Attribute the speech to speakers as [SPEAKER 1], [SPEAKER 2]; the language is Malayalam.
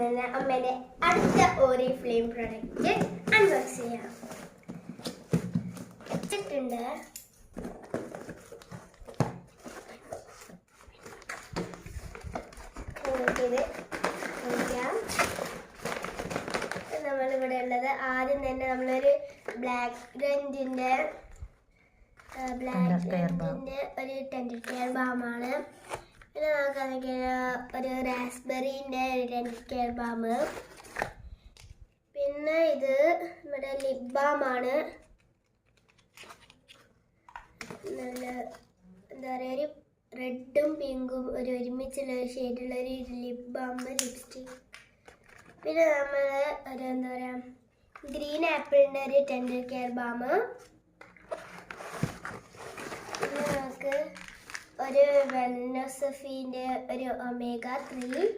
[SPEAKER 1] തന്നെ അമ്മേന്റെ അടുത്ത ഓറിഫ്ലെയിം പ്രൊഡക്റ്റ് അൺബോക്സ് ചെയ്യാം. വെച്ചിട്ടുണ്ട്. ഇത് നമ്മളിവിടെ ഉള്ളത് ആദ്യം തന്നെ നമ്മളൊരു ബ്ലാക്ക് റെൻറ്റിന്റെ ഒരു ടെൻഡർ കെയർ ബാമാണ്. പിന്നെ നമുക്കാണെങ്കിൽ ഒരു റാസ്ബെറിന്റെ ടെൻഡർ കെയർ ബാം. പിന്നെ ഇത് നമ്മുടെ ലിപ് ബാമാണ്. നല്ല എന്താ പറയുക, ഒരു റെഡും പിങ്കും ഒരു ഒരുമിച്ചുള്ള ഒരു ഷെയ്ഡുള്ള ഒരു ലിപ് ബാം, ലിപ്സ്റ്റിക്. പിന്നെ നമ്മൾ ഒരു എന്താ പറയുക, ഗ്രീൻ ആപ്പിളിൻ്റെ ഒരു ടെൻഡർ കെയർ ബാം. പിന്നെ നമുക്ക് ഒരു വെൽനസഫീൻ്റെ ഒരു ഒമേഗ 3.